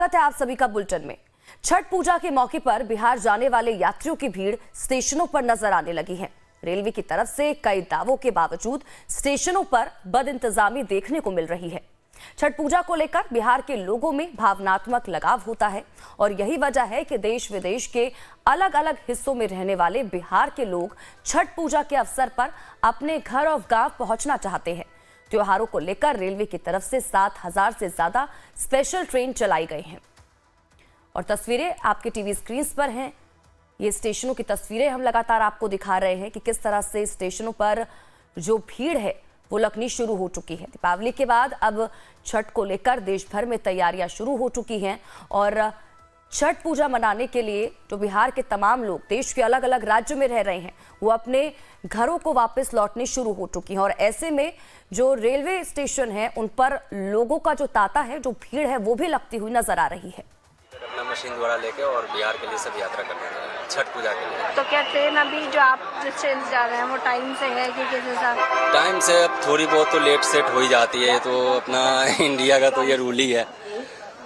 स्वागत है आप सभी का बुलेटिन में। छठ पूजा के मौके पर बिहार जाने वाले यात्रियों की भीड़ स्टेशनों पर नजर आने लगी है। रेलवे की तरफ से कई दावों के बावजूद स्टेशनों पर बदइंतजामी देखने को मिल रही है। छठ पूजा को लेकर बिहार के लोगों में भावनात्मक लगाव होता है और यही वजह है कि देश विदेश के अलग अलग हिस्सों में रहने वाले बिहार के लोग छठ पूजा के अवसर पर अपने घर और गांव पहुंचना चाहते हैं। त्योहारों को लेकर रेलवे की तरफ से 7,000 से ज्यादा स्पेशल ट्रेन चलाई गई हैं और तस्वीरें आपके टीवी स्क्रीन पर हैं। ये स्टेशनों की तस्वीरें हम लगातार आपको दिखा रहे हैं कि किस तरह से स्टेशनों पर जो भीड़ है वो लगनी शुरू हो चुकी है। दीपावली के बाद अब छठ को लेकर देश भर में तैयारियां शुरू हो चुकी हैं और छठ पूजा मनाने के लिए जो बिहार के तमाम लोग देश के अलग अलग राज्यों में रह रहे हैं वो अपने घरों को वापस लौटने शुरू हो चुकी हैं और ऐसे में जो रेलवे स्टेशन है उन पर लोगों का जो तांता है, जो भीड़ है वो भी लगती हुई नजर आ रही है। अपना मशीन द्वारा लेके और बिहार के लिए सब यात्रा करने जा रहे हैं छठ पूजा के लिए। तो क्या ट्रेन अभी जो आप जिस ट्रेन से जा रहे हैं वो टाइम से है कि किस हिसाब? टाइम से अब थोड़ी बहुत तो लेट सेट हो ही जाती है, तो अपना इंडिया का तो ये रूल ही है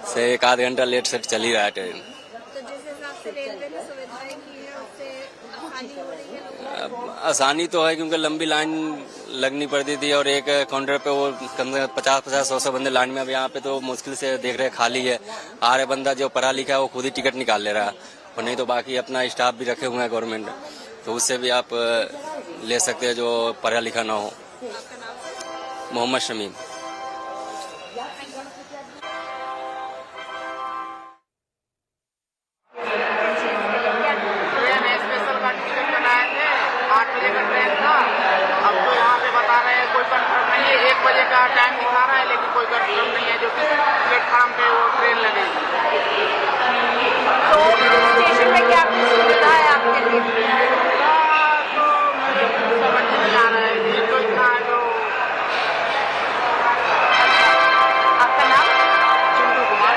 से 1 घंटा लेट सेट चल ही रहा है ट्रेन। तो जिस हिसाब से रेलवे ने सुविधाएं की है उससे आसानी हो रही है? आसानी तो है क्योंकि लंबी लाइन लगनी पड़ती थी और एक काउंटर पे वो कम से कम 50-100 बंदे लाइन में। अब यहाँ पे तो मुश्किल से देख रहे खाली है। आ रहे बंदा जो पढ़ा लिखा है वो खुद ही टिकट निकाल ले रहा है और नहीं तो बाकी अपना स्टाफ भी रखे हुए हैं गवर्नमेंट, तो उससे भी आप ले सकते हैं जो पढ़ा लिखा ना हो। मोहम्मद शमीम। टाइम दिखा रहा है लेकिन कोई कंफर्म नहीं है जो कि प्लेटफॉर्म पे वो ट्रेन लगेगी। तो स्टेशन में क्या सुविधा है आपके लिए? तो मुझे समझ नहीं आ रहा है कि तो इतना जो। आपका नाम? चिंटू कुमार।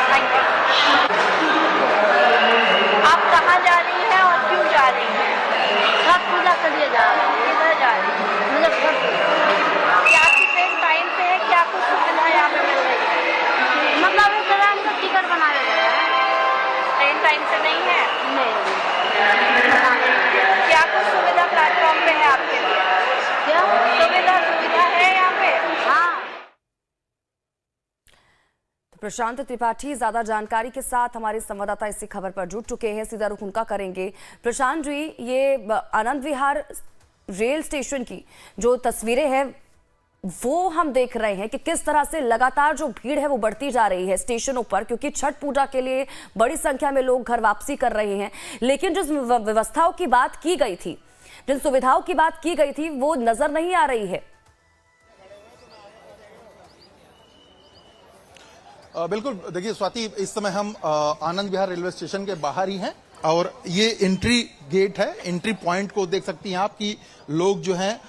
Thank you. आप कहाँ जा रही हैं और क्यों जा रही हैं? छठ पूजा के लिए जा रही हैं। किधर जा रही हैं? मुजफ्फरपुर। क्या आपकी ट्रेन टाइम से है? क्या कुछ सुविधा यहाँ पे मिल रही है? मतलब इस तरह हम सब टिकट बनाए हुए हैं। ट्रेन टाइम से नहीं है? नहीं। क्या कुछ सुविधा प्लेटफॉर्म पे है आपके लिए? क्या सुविधा है यहाँ पे? हाँ। प्रशांत त्रिपाठी ज्यादा जानकारी के साथ हमारे संवाददाता इसी खबर पर जुट चुके हैं। सीधा रुख उनका करेंगे। प्रशांत जी, ये आनंद विहार रेल स्टेशन की जो तस्वीरें हैं वो हम देख रहे हैं कि किस तरह से लगातार जो भीड़ है वो बढ़ती जा रही है स्टेशनों पर, क्योंकि छठ पूजा के लिए बड़ी संख्या में लोग घर वापसी कर रहे हैं। लेकिन जिस व्यवस्थाओं की बात की गई थी, जिन सुविधाओं की बात की गई थी वो नजर नहीं आ रही है। बिल्कुल, देखिए स्वाति, इस समय हम आनंद विहार रेलवे स्टेशन के बाहर ही हैं और ये एंट्री गेट है। एंट्री पॉइंट को देख सकती हैं आप कि लोग जो हैं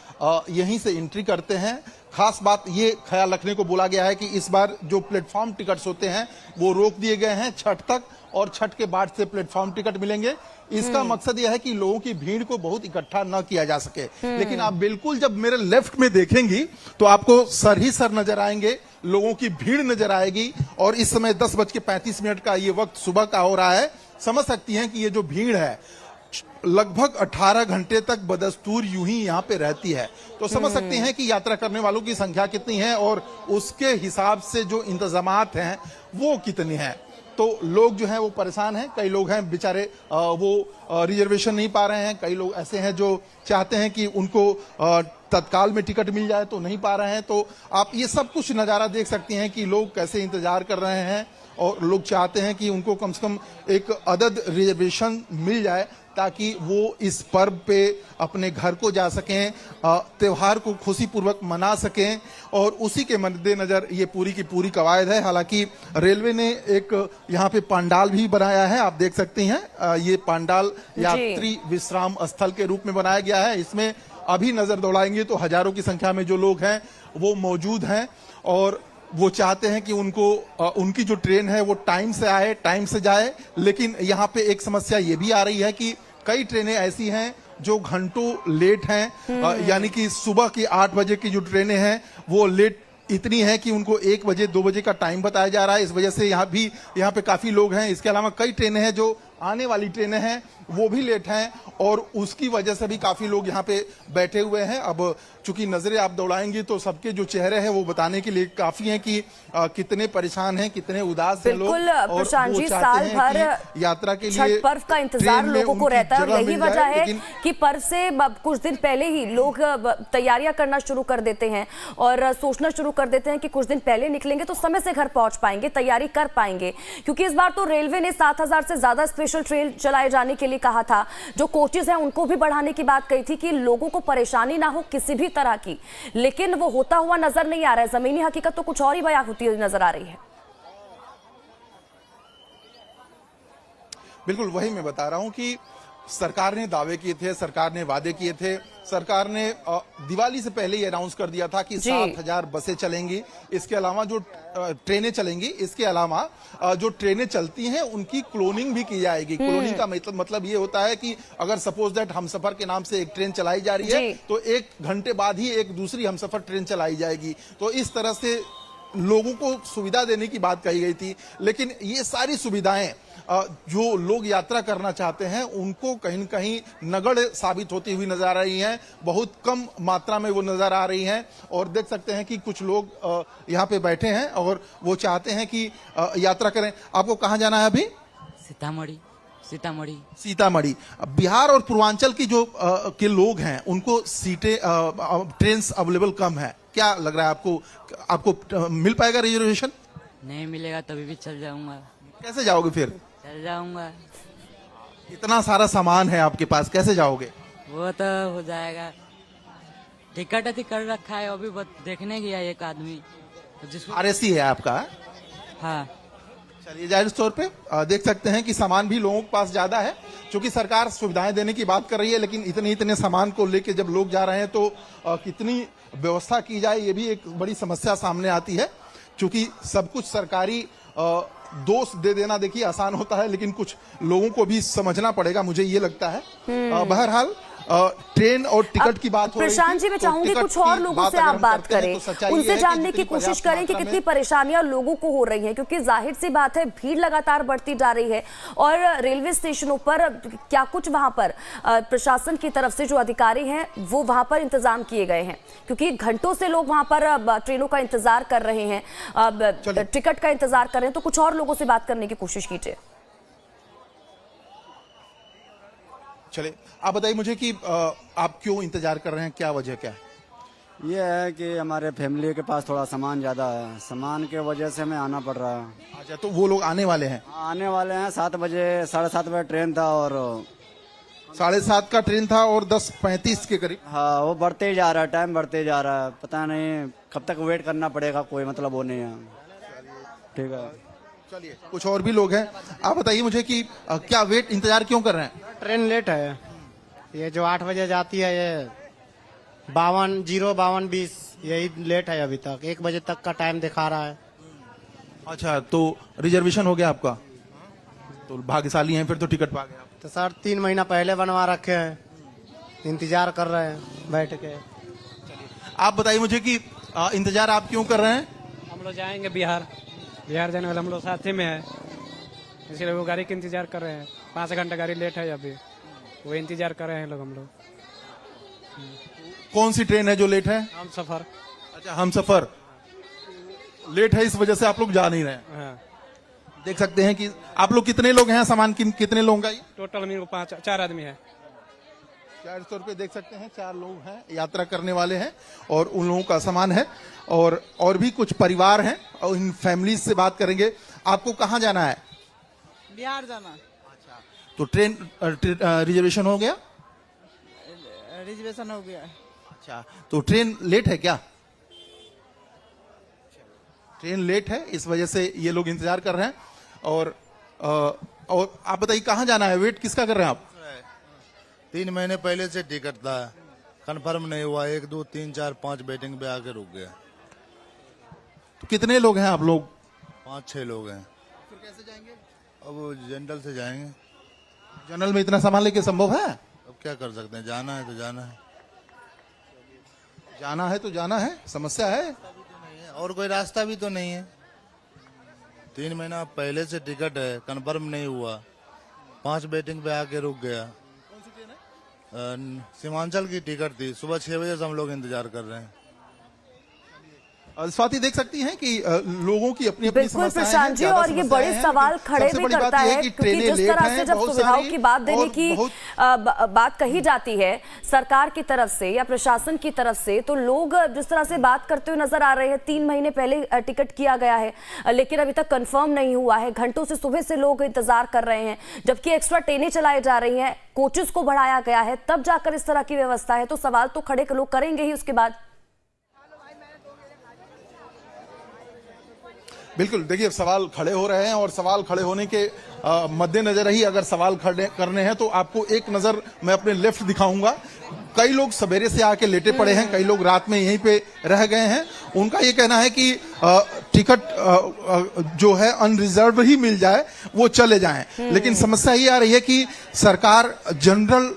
यहीं से एंट्री करते हैं। खास बात ये ख्याल रखने को बोला गया है कि इस बार जो प्लेटफॉर्म टिकट्स होते हैं वो रोक दिए गए हैं छठ तक और छठ के बाद से प्लेटफॉर्म टिकट मिलेंगे। इसका मकसद यह है कि लोगों की भीड़ को बहुत इकट्ठा न किया जा सके। लेकिन आप बिल्कुल जब मेरे लेफ्ट में देखेंगी तो आपको सर ही सर नजर आएंगे, लोगों की भीड़ नजर आएगी और इस समय 10:35 का ये वक्त सुबह का हो रहा है। समझ सकती हैं कि ये जो भीड़ है लगभग 18 घंटे तक बदस्तूर यूं ही यहाँ पे रहती है, तो समझ सकते हैं कि यात्रा करने वालों की संख्या कितनी है और उसके हिसाब से जो इंतजामात हैं वो कितने हैं। तो लोग जो हैं वो परेशान हैं। कई लोग हैं बेचारे वो रिजर्वेशन नहीं पा रहे हैं। कई लोग ऐसे हैं जो चाहते हैं कि उनको तत्काल में टिकट मिल जाए तो नहीं पा रहे हैं। तो आप ये सब कुछ नज़ारा देख सकती हैं कि लोग कैसे इंतजार कर रहे हैं और लोग चाहते हैं कि उनको कम से कम एक अदद रिजर्वेशन मिल जाए ताकि वो इस पर्व पे अपने घर को जा सकें, त्योहार को खुशीपूर्वक मना सकें और उसी के मद्देनजर ये पूरी की पूरी कवायद है। हालांकि रेलवे ने एक यहाँ पे पंडाल भी बनाया है, आप देख सकते हैं। ये पंडाल यात्री विश्राम स्थल के रूप में बनाया गया है। इसमें अभी नजर दौड़ाएंगे तो हजारों की संख्या में जो लोग हैं वो मौजूद हैं और वो चाहते हैं कि उनकी जो ट्रेन है वो टाइम से आए, टाइम से जाए। लेकिन यहाँ पे एक समस्या ये भी आ रही है कि कई ट्रेनें ऐसी हैं जो घंटों लेट हैं, यानी कि सुबह की 8 बजे की जो ट्रेनें हैं वो लेट इतनी है कि उनको 1 बजे 2 बजे का टाइम बताया जा रहा है। इस वजह से यहाँ पे काफी लोग हैं। इसके अलावा कई ट्रेनें हैं जो आने वाली ट्रेनें हैं वो भी लेट हैं और उसकी वजह से भी काफी लोग यहाँ पे बैठे हुए हैं। अब चूंकि नजरें आप दौड़ाएंगी तो सबके जो चेहरे हैं वो बताने के लिए काफी हैं कि कितने परेशान हैं, कितने उदास हैं लोग। बिल्कुल प्रशांत जी, साल भर यात्रा के लिए छठ पर्व का इंतजार लोगों को रहता है और यही वजह है कि पर्व से कुछ दिन पहले ही लोग तैयारियां करना शुरू कर देते हैं और सोचना शुरू कर देते हैं कि कुछ दिन पहले निकलेंगे तो समय से घर पहुंच पाएंगे, तैयारी कर पाएंगे। क्योंकि इस बार तो रेलवे ने 7,000 से ज्यादा स्पेशल ट्रेन चलाए जाने के लिए कहा था। जो कोचेस हैं उनको भी बढ़ाने की बात कही थी कि लोगों को परेशानी ना हो किसी भी तरह की, लेकिन वो होता हुआ नजर नहीं आ रहा है। जमीनी हकीकत तो कुछ और ही बयां होती हुई नजर आ रही है। बिल्कुल वही मैं बता रहा हूं कि सरकार ने दावे किए थे, सरकार ने वादे किए थे, सरकार ने दिवाली से पहले ही अनाउंस कर दिया था कि 7,000 बसें चलेंगी। इसके अलावा जो ट्रेनें चलेंगी, इसके अलावा जो ट्रेनें चलती हैं उनकी क्लोनिंग भी की जाएगी। क्लोनिंग का मतलब ये होता है कि अगर सपोज दैट हमसफर के नाम से एक ट्रेन चलाई जा रही है तो 1 घंटे बाद ही एक दूसरी हमसफर ट्रेन चलाई जाएगी। तो इस तरह से लोगों को सुविधा देने की बात कही गई थी। लेकिन ये सारी सुविधाएं जो लोग यात्रा करना चाहते हैं उनको कहीं न कहीं नगण्य साबित होती हुई नजर आ रही हैं। बहुत कम मात्रा में वो नजर आ रही हैं और देख सकते हैं कि कुछ लोग यहाँ पे बैठे हैं और वो चाहते हैं कि यात्रा करें। आपको कहाँ जाना है अभी? सीतामढ़ी। बिहार और पूर्वांचल की जो के लोग हैं उनको सीटें ट्रेन अवेलेबल कम है। क्या लग रहा है आपको मिल पाएगा रिजर्वेशन? नहीं मिलेगा तभी भी चल जाऊंगा। कैसे जाओगे फिर? चल जाऊंगा। इतना सारा सामान है आपके पास, कैसे जाओगे? वो तो हो जाएगा। टिकट अति कर रखा है, अभी देखने गया एक आदमी जिसको RSC है आपका? हाँ। चलिए, जाहिर तौर पे देख सकते हैं कि सामान भी लोगों के पास ज्यादा है। क्योंकि सरकार सुविधाएं देने की बात कर रही है, लेकिन इतने सामान को लेके जब लोग जा रहे हैं तो कितनी व्यवस्था की जाए ये भी एक बड़ी समस्या सामने आती है। क्योंकि सब कुछ सरकारी दोष दे देना देखिए आसान होता है, लेकिन कुछ लोगों को भी समझना पड़ेगा, मुझे ये लगता है। बहरहाल ट्रेन और टिकट की बात हो रही थी। प्रशांत जी, मैं चाहूंगी कुछ और लोगों से आप बात करें, उनसे जानने की कोशिश करें कि कितनी परेशानियां लोगों को हो रही हैं। क्योंकि जाहिर सी बात है भीड़ लगातार बढ़ती जा रही है और रेलवे स्टेशनों पर क्या कुछ वहां पर प्रशासन की तरफ से जो अधिकारी हैं वो वहां पर इंतजाम किए गए हैं। क्योंकि घंटों से लोग वहां पर ट्रेनों का इंतजार कर रहे हैं, टिकट का इंतजार कर रहे हैं। तो कुछ और लोगों से बात करने की कोशिश कीजिए। चले, आप बताइए मुझे कि आप क्यों इंतजार कर रहे हैं, क्या वजह क्या है? ये है कि हमारे फैमिली के पास थोड़ा सामान ज्यादा है, सामान के वजह से हमें आना पड़ रहा है। अच्छा, तो वो लोग आने वाले हैं? आने वाले हैं 7 बजे, 7:30 बजे ट्रेन था और 7:30 का ट्रेन था और 10:35 के करीब। हाँ, वो बढ़ते ही जा रहा है, टाइम बढ़ते जा रहा है। पता नहीं कब तक वेट करना पड़ेगा, कोई मतलब वो नहीं है। ठीक है, चलिए, कुछ और भी लोग हैं। आप बताइए मुझे कि क्या वेट इंतजार क्यों कर रहे हैं? ट्रेन लेट है। ये जो 8 बजे जाती है ये 52:20 यही लेट है अभी तक। 1 बजे तक का टाइम दिखा रहा है। अच्छा, तो रिजर्वेशन हो गया आपका? तो भाग्यशाली हैं फिर, तो टिकट पा गए आप। तो सर 3 महीना पहले बनवा रखे हैं, इंतजार कर रहे हैं बैठ के। आप बताइए मुझे कि इंतजार आप क्यों कर रहे हैं? हम लोग जाएंगे बिहार जाने वाले हम लोग साथी में है, इसलिए वो गाड़ी का इंतजार कर रहे हैं। 5 घंटा गाड़ी लेट है अभी, वो इंतजार कर रहे हैं लोग। हम लोग कौन सी ट्रेन है जो लेट है? हम सफर। अच्छा, हम सफर लेट है, इस वजह से आप लोग जा नहीं रहे हैं। हाँ। देख सकते हैं कि आप लोग कितने लोग हैं, सामान कितने लोगों का ये? टोटल मेरे को 4 आदमी है। 4 तौर पे देख सकते हैं 4 लोग हैं, यात्रा करने वाले हैं और उन लोगों का सामान है और भी कुछ परिवार हैं और इन फैमिलीज से बात करेंगे। आपको कहाँ जाना है? बिहार जाना। अच्छा, तो ट्रेन रिजर्वेशन हो गया? रिजर्वेशन हो गया। अच्छा, तो ट्रेन लेट है क्या? ट्रेन लेट है, इस वजह से ये लोग इंतजार कर रहे हैं। और आप बताइए कहाँ जाना है, वेट किसका कर रहे हैं आप? 3 महीने पहले से टिकट था, कंफर्म नहीं हुआ। 1, 2, 3, 4, 5 वेटिंग पे आके रुक गया। तो कितने लोग हैं आप लोग? 5-6 लोग हैं। फिर कैसे जाएंगे? अब जनरल से जाएंगे। जनरल में इतना सामान लेके संभव है? अब क्या कर सकते हैं, जाना है तो जाना है। जाना है तो जाना है, समस्या है। और कोई रास्ता भी तो नहीं है। 3 महीना पहले से टिकट है, कंफर्म नहीं हुआ, 5 वेटिंग पे आके रुक गया। सीमांचल की टिकट थी, सुबह 6 बजे से हम लोग इंतजार कर रहे हैं। स्वाति देख सकती हैं कि लोगों की अपनी अपनी बिल्कुल समस्याएं प्रशांत हैं, जी, ज्यादा और ये समस्याएं बड़े हैं, सवाल लेकिन खड़े सबसे भी बड़ी बात करता ये है कि क्योंकि ट्रेनें जिस लेट तरह हैं, से जब बहुत सुविधाओं सारी की बात देने और की बहुत बात कही जाती है सरकार की तरफ से या प्रशासन की तरफ से, तो लोग जिस तरह से बात करते हुए नजर आ रहे हैं। 3 महीने पहले टिकट किया गया है लेकिन अभी तक कंफर्म नहीं हुआ है। घंटों से सुबह से लोग इंतजार कर रहे हैं, जबकि एक्स्ट्रा ट्रेनें चलाई जा रही हैं, कोचेस को बढ़ाया गया है, तब जाकर इस तरह की व्यवस्था है। तो सवाल तो खड़े लोग करेंगे ही उसके बाद। बिल्कुल, देखिए सवाल खड़े हो रहे हैं और सवाल खड़े होने के मद्देनजर ही अगर सवाल खड़े करने हैं तो आपको एक नजर मैं अपने लेफ्ट दिखाऊंगा। कई लोग सवेरे से आके लेटे पड़े हैं, कई लोग रात में यहीं पे रह गए हैं। उनका ये कहना है कि टिकट जो है अनरिजर्व ही मिल जाए, वो चले जाएं। लेकिन समस्या ये आ रही है कि सरकार जनरल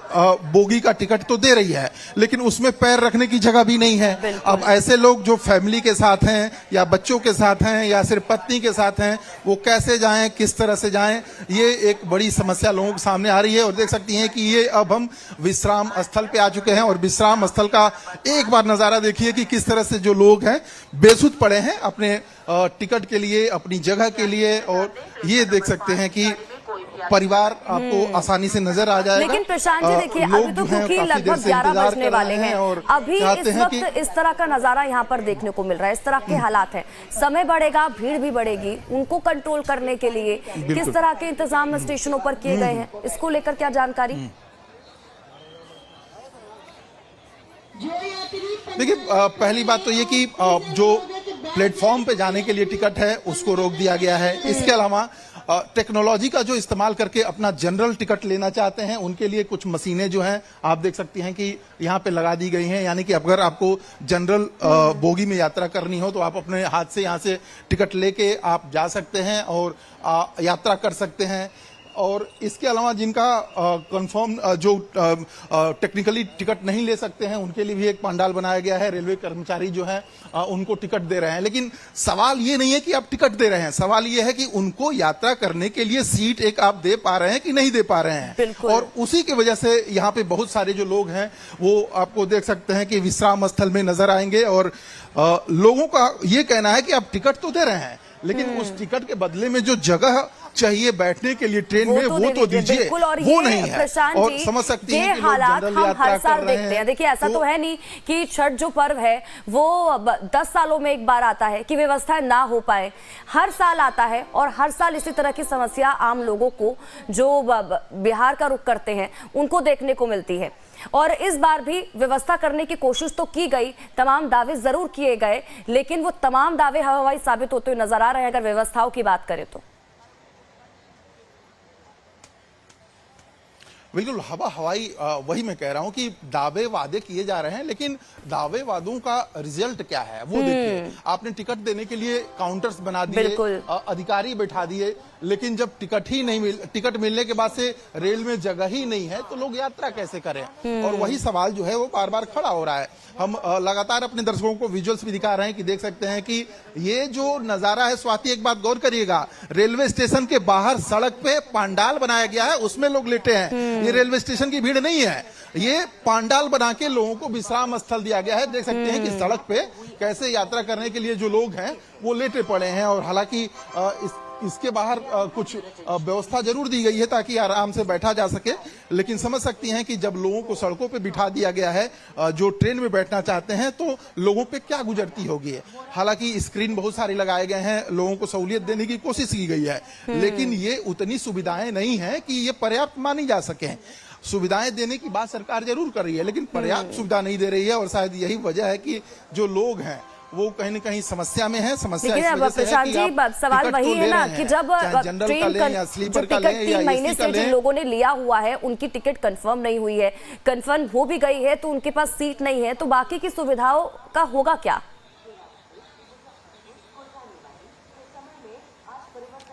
बोगी का टिकट तो दे रही है लेकिन उसमें पैर रखने की जगह भी नहीं है। अब ऐसे लोग जो फैमिली के साथ हैं या बच्चों के साथ हैं या सिर्फ पत्नी के साथ हैं, वो कैसे जाएं, किस तरह से जाएं, ये एक बड़ी समस्या लोगों के सामने आ रही है। और देख सकती हैं कि ये अब हम विश्राम स्थल पे आ चुके हैं और विश्राम स्थल का एक बार नजारा देखिए कि किस तरह से जो लोग हैं बेसुध पड़े हैं अपने टिकट के लिए, अपनी जगह के लिए। और ये देख सकते हैं कि परिवार आपको आसानी से नजर आ जाएगा। लेकिन प्रशांत जी देखिए, अभी तो क्योंकि लगभग 11 बजने वाले हैं और अभी इस वक्त इस तरह का नजारा यहाँ पर देखने को मिल रहा है। इस तरह के हालात हैं, समय बढ़ेगा, भीड़ भी बढ़ेगी। उनको कंट्रोल करने के लिए किस तरह के इंतजाम स्टेशनों पर किए गए हैं, इसको लेकर क्या जानकारी? देखिए पहली बात तो ये कि जो प्लेटफॉर्म पे जाने के लिए टिकट है उसको रोक दिया गया है। इसके अलावा टेक्नोलॉजी का जो इस्तेमाल करके अपना जनरल टिकट लेना चाहते हैं उनके लिए कुछ मशीनें जो हैं आप देख सकती हैं कि यहाँ पे लगा दी गई हैं। यानी कि अगर आपको जनरल बोगी में यात्रा करनी हो तो आप अपने हाथ से यहाँ से टिकट लेके आप जा सकते हैं और यात्रा कर सकते हैं। और इसके अलावा जिनका कंफर्म जो टेक्निकली टिकट नहीं ले सकते हैं उनके लिए भी एक पंडाल बनाया गया है। रेलवे कर्मचारी जो हैं उनको टिकट दे रहे हैं। लेकिन सवाल ये नहीं है कि आप टिकट दे रहे हैं, सवाल ये है कि उनको यात्रा करने के लिए सीट एक आप दे पा रहे हैं कि नहीं दे पा रहे हैं। और उसी की वजह से यहाँ पे बहुत सारे जो लोग हैं वो आपको देख सकते हैं कि विश्राम स्थल में नजर आएंगे। और लोगों का ये कहना है कि आप टिकट तो दे रहे हैं लेकिन उस टिकट के बदले में जो जगह चाहिए बैठने के लिए ट्रेन में वो तो दीजिए, वो नहीं है। और समझ सकती हैं कि लोग जनरल यात्रा कर रहे हैं। देखिए ऐसा तो है नहीं कि छठ जो पर्व है वो 10 सालों में एक बार आता है कि व्यवस्था ना हो पाए, हर साल आता है और हर साल इसी तरह की समस्या आम लोगों को जो बिहार का रुख करते हैं उनको देखने को मिलती है। और इस बार भी व्यवस्था करने की कोशिश तो की गई, तमाम दावे जरूर किए गए, लेकिन वो तमाम दावे हवाई साबित होते हुए नजर आ रहे हैं अगर व्यवस्थाओं की बात करें तो। बिल्कुल हवाई वही मैं कह रहा हूं कि दावे वादे किए जा रहे हैं लेकिन दावे वादों का रिजल्ट क्या है वो देखिए। आपने टिकट देने के लिए काउंटर्स बना दिए, अधिकारी बैठा दिए, लेकिन जब टिकट मिलने के बाद से रेल में जगह ही नहीं है तो लोग यात्रा कैसे करें। और वही सवाल जो है वो बार बार खड़ा हो रहा है। हम लगातार अपने दर्शकों को विजुअल्स भी दिखा रहे हैं कि देख सकते हैं कि ये जो नजारा है, स्वाति एक बात गौर करिएगा, रेलवे स्टेशन के बाहर सड़क पे पंडाल बनाया गया है, उसमें लोग लेटे हैं। ये रेलवे स्टेशन की भीड़ नहीं है, ये पंडाल बना के लोगों को विश्राम स्थल दिया गया है। देख सकते हैं कि सड़क पे कैसे यात्रा करने के लिए जो लोग हैं वो लेटे पड़े हैं। और हालांकि इसके बाहर कुछ व्यवस्था जरूर दी गई है ताकि आराम से बैठा जा सके, लेकिन समझ सकती हैं कि जब लोगों को सड़कों पे बिठा दिया गया है जो ट्रेन में बैठना चाहते हैं तो लोगों पे क्या गुजरती होगी। हालांकि स्क्रीन बहुत सारे लगाए गए हैं, लोगों को सहूलियत देने की कोशिश की गई है, लेकिन ये उतनी सुविधाएं नहीं है कि ये पर्याप्त मानी जा सके। सुविधाएं देने की बात सरकार जरूर कर रही है लेकिन पर्याप्त सुविधा नहीं दे रही है और शायद यही वजह है कि जो लोग हैं वो कहीं न कहीं समस्या में है। समस्या इस वजह से है कि आप सवाल वही है ना कि जब ट्रेन का स्लीपर का लें या 3 महीने से जिन लोगों ने लिया हुआ है उनकी टिकट कंफर्म नहीं हुई है, कंफर्म हो भी गई है तो उनके पास सीट नहीं है, तो बाकी की सुविधाओं का होगा क्या?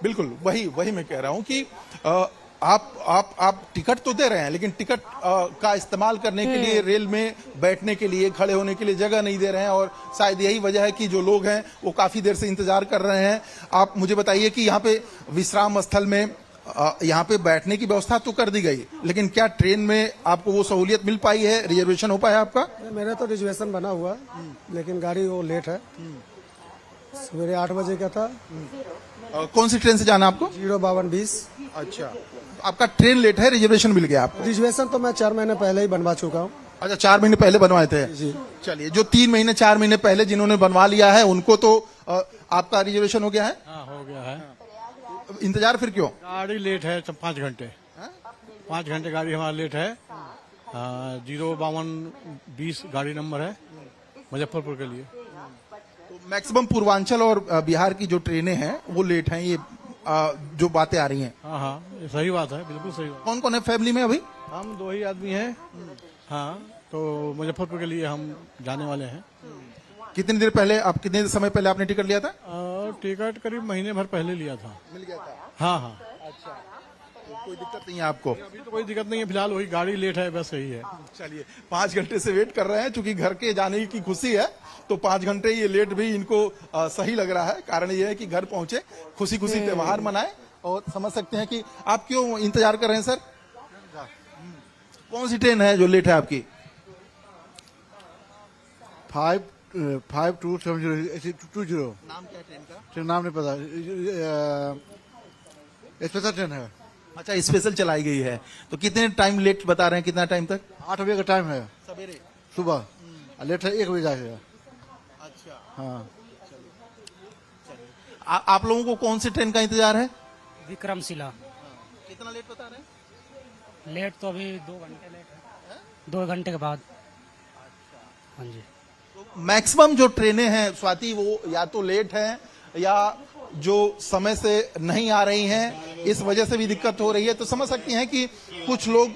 बिल्कुल वही मैं कह रहा हूं कि आप टिकट तो दे रहे हैं, लेकिन टिकट का इस्तेमाल करने के लिए, रेल में बैठने के लिए, खड़े होने के लिए जगह नहीं दे रहे हैं, और शायद यही वजह है कि जो लोग हैं वो काफी देर से इंतजार कर रहे हैं। आप मुझे बताइए कि यहाँ पे विश्राम स्थल में यहाँ पे बैठने की व्यवस्था तो कर दी गई, लेकिन क्या ट्रेन में आपको वो सहूलियत मिल पाई है, रिजर्वेशन हो पाया आपका? मेरा तो रिजर्वेशन बना हुआ, लेकिन गाड़ी वो लेट है। सवेरे 8 बजे का था। कौन सी ट्रेन से जाना आपको? 05220। अच्छा, आपका ट्रेन लेट है, रिजर्वेशन मिल गया आपको? रिजर्वेशन तो मैं 4 महीने पहले ही बनवा चुका हूँ। अच्छा, 4 महीने पहले बनवाए थे जी। चलिए, जो 3 महीने 4 महीने पहले जिन्होंने बनवा लिया है उनको तो आपका रिजर्वेशन हो गया है? हाँ, हो गया है। इंतजार फिर क्यों? गाड़ी लेट है 5 घंटे। 5 घंटे गाड़ी हमारा लेट है। 05220 गाड़ी नंबर है, मुजफ्फरपुर के लिए। मैक्सिमम पूर्वांचल और बिहार की जो ट्रेनें हैं वो लेट हैं, ये जो बातें आ रही हैं। हाँ, ये सही बात है, बिल्कुल सही बात। कौन कौन है फैमिली में अभी? हम 2 ही आदमी हैं। हाँ, तो मुजफ्फरपुर के लिए हम जाने वाले हैं। कितनी देर पहले, आप कितने समय पहले आपने टिकट लिया था? टिकट करीब महीने भर पहले लिया था। मिल गया था? हाँ। अच्छा, तो कोई दिक्कत नहीं है आपको? अभी तो कोई दिक्कत नहीं है, फिलहाल वही गाड़ी लेट है, बस यही है। चलिए, 5 घंटे से वेट कर रहे हैं, चूंकि घर के जाने की खुशी है तो 5 घंटे ये लेट भी इनको सही लग रहा है। कारण ये है कि घर पहुंचे, खुशी खुशी त्योहार मनाए, और समझ सकते हैं कि आप क्यों इंतजार कर रहे हैं। सर, कौन सी ट्रेन है जो लेट है आपकी? 5270 नाम क्या है ट्रेन का? ट्रेन नाम नहीं पता। स्पेशल ट्रेन है। अच्छा, स्पेशल चलाई गई है, तो कितने टाइम लेट बता रहे हैं, कितना टाइम तक? 8 बजे का टाइम है सवेरे, सुबह, लेट है 1 बजे जाके। अच्छा, हाँ। आप लोगों को कौन सी ट्रेन का इंतजार है? विक्रमशिला। कितना लेट बता रहे हैं? लेट तो अभी 2 घंटे लेट है। 2 घंटे के बाद। हाँ जी। मैक्सिमम जो ट्रेनें हैं स्वाति, वो या तो लेट हैं या जो समय से नहीं आ रही हैं, इस वजह से भी दिक्कत हो रही है। तो समझ सकती हैं कि कुछ लोग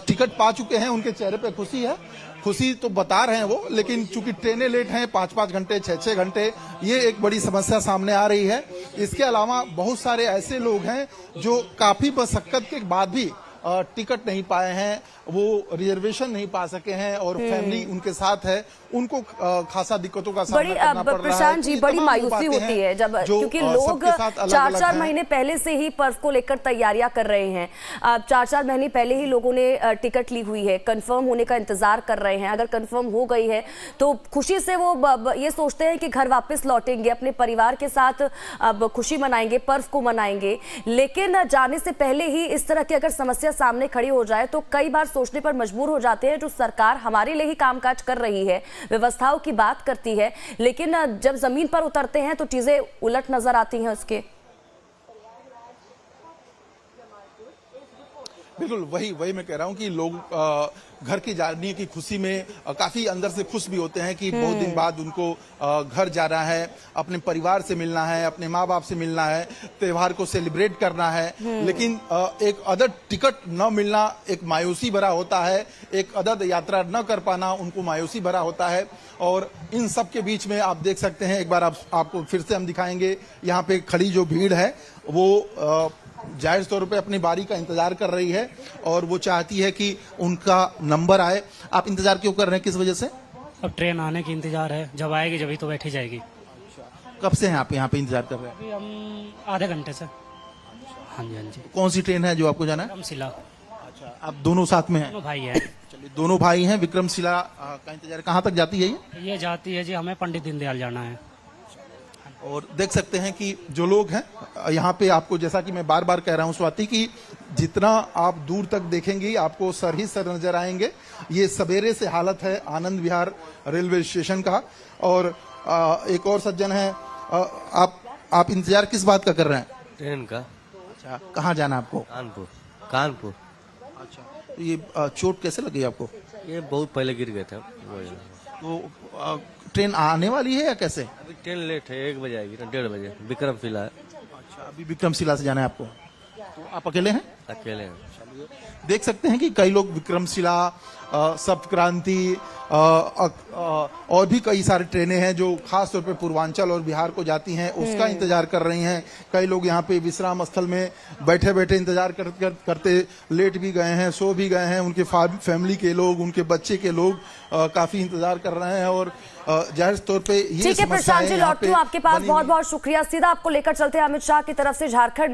टिकट पा चुके हैं, उनके चेहरे पे खुशी है, खुशी तो बता रहे हैं वो, लेकिन चूंकि ट्रेनें लेट हैं 5-5 घंटे 6-6 घंटे, ये एक बड़ी समस्या सामने आ रही है। इसके अलावा बहुत सारे ऐसे लोग हैं जो काफी मशक्कत के बाद भी टिकट नहीं पाए हैं, वो रिजर्वेशन नहीं पा सके हैं, और फैमिली उनके साथ है, उनको खासा दिक्कतों का सामना करना पड़ रहा है। प्रशांत जी, बड़ी मायूसी होती है जब, क्योंकि लोग 4-4 महीने पहले से ही पर्व को लेकर तैयारियां कर रहे हैं। 4-4 महीने पहले ही लोगों ने टिकट ली हुई है, कंफर्म होने का इंतजार कर रहे हैं। अगर कंफर्म हो गई है तो खुशी से वो ये सोचते हैं कि घर वापस लौटेंगे, अपने परिवार के साथ अब खुशी मनाएंगे, पर्व को मनाएंगे। लेकिन जाने से पहले ही इस तरह की अगर समस्या सामने खड़ी हो जाए तो कई बार सोचने पर मजबूर हो जाते हैं। जो सरकार हमारे लिए ही कामकाज कर रही है, व्यवस्थाओं की बात करती है, लेकिन जब जमीन पर उतरते हैं तो चीजें उलट नजर आती हैं उसके। बिल्कुल वही मैं कह रहा हूं कि लोग घर के जाने की खुशी में काफी अंदर से खुश भी होते हैं कि बहुत दिन बाद उनको घर जाना है, अपने परिवार से मिलना है, अपने माँ बाप से मिलना है, त्योहार को सेलिब्रेट करना है। लेकिन एक अदद टिकट न मिलना एक मायूसी भरा होता है, एक अदद यात्रा न कर पाना उनको मायूसी भरा होता है। और इन सब के बीच में आप देख सकते हैं, एक बार आपको फिर से हम दिखाएंगे, यहाँ पे खड़ी जो भीड़ है वो जाहिर तौर पे अपनी बारी का इंतजार कर रही है, और वो चाहती है कि उनका नंबर आए। आप इंतजार क्यों कर रहे हैं, किस वजह से? अब ट्रेन आने की इंतजार है, जब आएगी जब ही तो बैठी जाएगी। कब से हैं आप यहाँ पे इंतजार कर रहे हैं? अभी हम आधे घंटे से। हाँ जी, हाँ जी। कौन सी ट्रेन है जो आपको जाना है? विक्रमशिला। अच्छा, आप दोनों साथ में हैं? दोनों भाई हैं। चलिए, दोनों भाई हैं। विक्रमशिला का इंतजार कहाँ तक जाती है ये जाती है जी, हमें पंडित दीनदयाल जाना है। और देख सकते हैं कि जो लोग हैं यहाँ पे, आपको जैसा कि मैं बार बार कह रहा हूँ स्वाति, कि जितना आप दूर तक देखेंगे आपको सर ही सर नजर आएंगे। ये सवेरे से हालत है आनंद विहार रेलवे स्टेशन का। और एक और सज्जन है, आप इंतजार किस बात का कर रहे हैं? ट्रेन का। अच्छा, कहाँ जाना आपको? कानपुर। अच्छा, तो ये चोट कैसे लगी आपको? ये बहुत पहले गिर गए थे। तो ट्रेन आने वाली है या कैसे? अभी ट्रेन लेट है, 1 बजे आएगी ना, 1:30 बजे। विक्रमशिला है। अच्छा, अभी विक्रमशिला से जाना है आपको? आप अकेले हैं? अकेले हैं। देख सकते हैं कि कई लोग विक्रमशिला, सप्त क्रांति और भी कई सारे ट्रेनें हैं जो खास तौर पे पूर्वांचल और बिहार को जाती हैं, उसका इंतजार कर रही हैं। कई लोग यहाँ पे विश्राम स्थल में बैठे बैठे इंतजार करते लेट भी गए हैं, सो भी गए हैं। उनके फैमिली के लोग, उनके बच्चे के लोग काफी इंतजार कर रहे हैं और जाहिर तौर पे ये ठीक है प्रशांत जी, समस्याएं यहाँ लौटती पे हूँ आपके पास। बनी बहुत बहुत शुक्रिया। सीधा आपको लेकर चलते हैं अमित शाह की तरफ से झारखंड में।